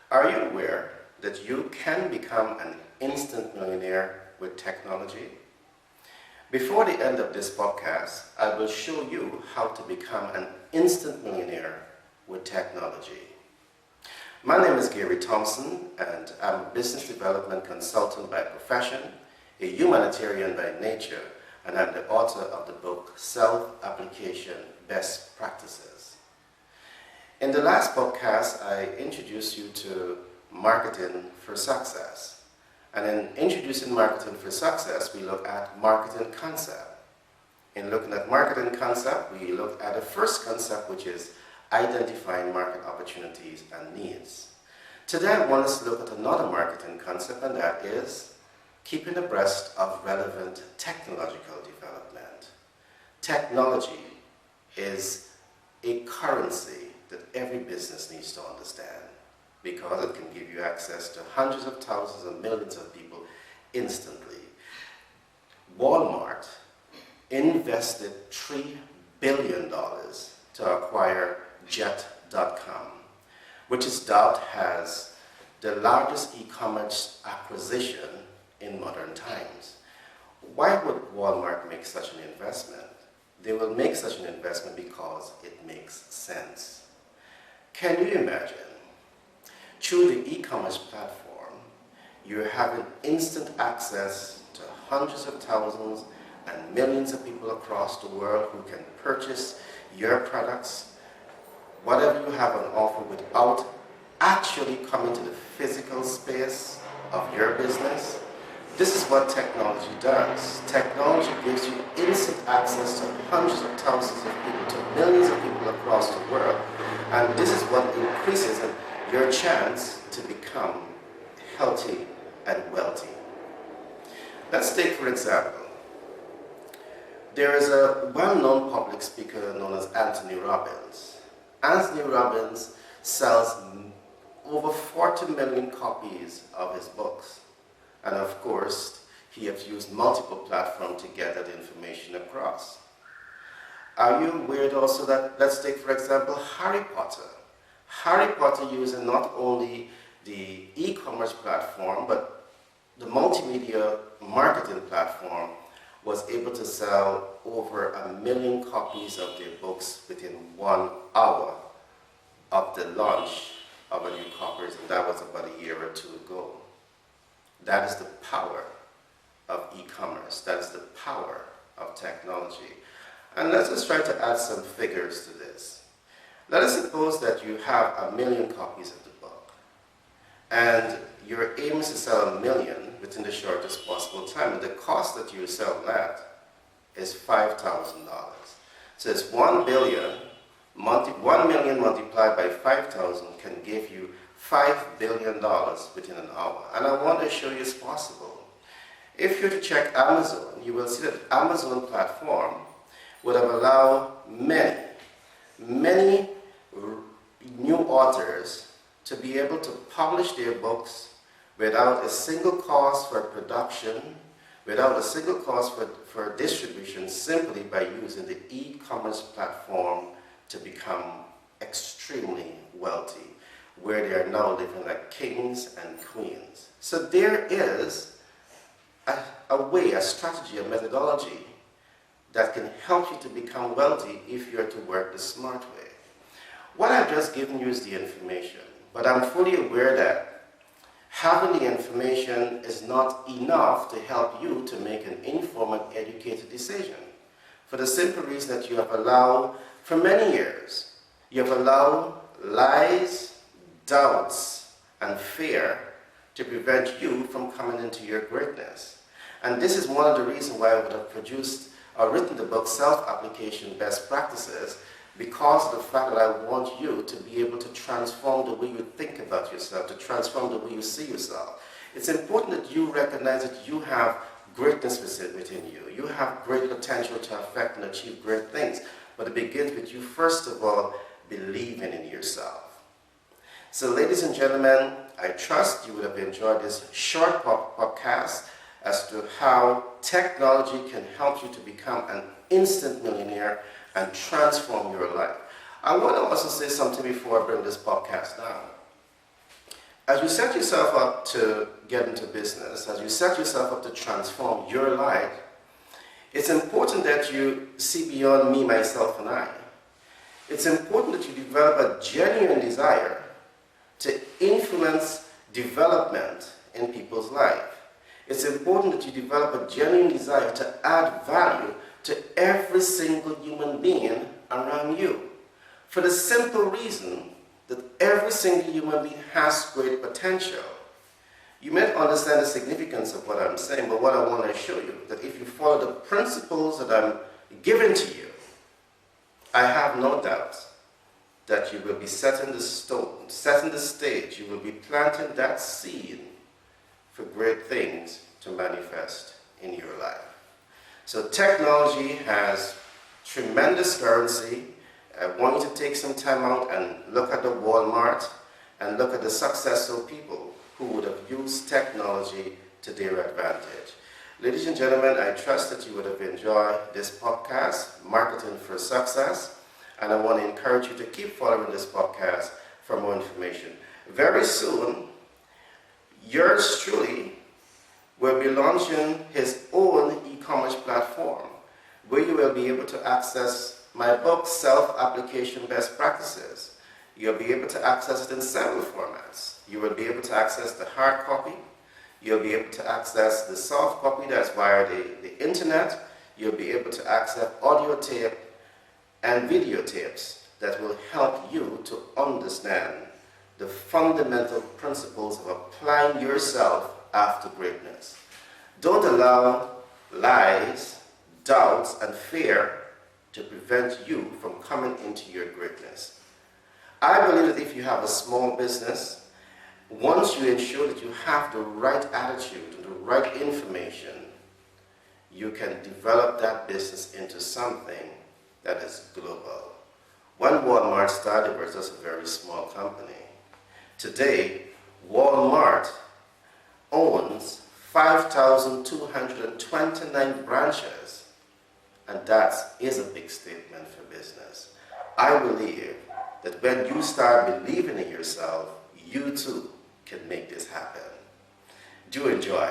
Are you aware that you can become an instant millionaire with technology? Before the end of this podcast, I will show you how to become an instant millionaire with technology. My name is Gary Thompson, and I'm a business development consultant by profession, a humanitarian by nature, and I'm the author of the book Self-Application Best Practices. In the last podcast, I introduced you to marketing for success. And in introducing marketing for success, we look at marketing concept. In looking at marketing concept, we look at the first concept, which is identifying market opportunities and needs. Today, I want us to look at another marketing concept, and that is keeping abreast of relevant technological development. Technology is a currency that every business needs to understand because it can give you access to hundreds of thousands and millions of people instantly. Walmart invested $3 billion to acquire Jet.com, which is dubbed as the largest e-commerce acquisition in modern times. Why would Walmart make such an investment? They will make such an investment because it makes sense. Can you imagine? Through the e-commerce platform, you're having instant access to hundreds of thousands and millions of people across the world who can purchase your products, whatever you have on offer, without actually coming to the physical space of your business. This is what technology does. Technology gives you instant access to hundreds of thousands of people, to millions of people across the world. And this is what increases your chance to become healthy and wealthy. Let's take, for example, there is a well-known public speaker known as Anthony Robbins. Anthony Robbins sells over 40 million copies of his books. And of course, he has used multiple platforms to get that information across. Are you aware also that, let's take for example, Harry Potter. Harry Potter using not only the e-commerce platform, but the multimedia marketing platform, was able to sell over 1 million copies of their books within 1 hour of the launch of a new copies, and that was about a year or two ago. That is the power of e-commerce. That is the power of technology. And let's just try to add some figures to this. Let us suppose that you have 1 million copies of the book, and your aim is to sell 1 million within the shortest possible time, and the cost that you sell that is $5,000. So it's 1 million multiplied by 5,000 can give you $5 billion within an hour. And I want to show you it's possible. If you're to check Amazon, you will see that the Amazon platform would have allowed many new authors to be able to publish their books without a single cost for production, without a single cost for distribution, simply by using the e-commerce platform to become extremely wealthy, where they are now living like kings and queens. So there is a way, a strategy, a methodology that can help you to become wealthy if you're to work the smart way. What I've just given you is the information, but I'm fully aware that having the information is not enough to help you to make an informed and educated decision. For the simple reason that you have allowed, for many years, you have allowed lies, doubts, and fear to prevent you from coming into your greatness. And this is one of the reasons why I would have produced or written the book Self-Application Best Practices, because of the fact that I want you to be able to transform the way you think about yourself, to transform the way you see yourself. It's important that you recognize that you have greatness within you. You have great potential to affect and achieve great things. But it begins with you, first of all, believing in yourself. So ladies and gentlemen, I trust you would have enjoyed this short podcast as to how technology can help you to become an instant millionaire and transform your life. I want to also say something before I bring this podcast down. As you set yourself up to get into business, as you set yourself up to transform your life, it's important that you see beyond me, myself, and I. It's important that you develop a genuine desire to influence development in people's life. It's important that you develop a genuine desire to add value to every single human being around you. For the simple reason that every single human being has great potential. You may understand the significance of what I'm saying, but what I want to show you, that if you follow the principles that I'm giving to you, I have no doubt that you will be setting the stone, setting the stage, you will be planting that seed for great things to manifest in your life. So technology has tremendous currency. I want you to take some time out and look at the Walmart and look at the successful people who would have used technology to their advantage. Ladies and gentlemen, I trust that you would have enjoyed this podcast, Marketing for Success, and I want to encourage you to keep following this podcast for more information. Very soon, yours truly will be launching his own e-commerce platform where you will be able to access my book, Self-Application Best Practices. You'll be able to access it in several formats. You will be able to access the hard copy. You'll be able to access the soft copy that's via the internet. You'll be able to access audio tape and videotapes that will help you to understand the fundamental principles of applying yourself after greatness. Don't allow lies, doubts, and fear to prevent you from coming into your greatness. I believe that if you have a small business, once you ensure that you have the right attitude and the right information, you can develop that business into something that is global. When Walmart started, it was just a very small company. Today, Walmart owns 5,229 branches, and that is a big statement for business. I believe that when you start believing in yourself, you too can make this happen. Do enjoy.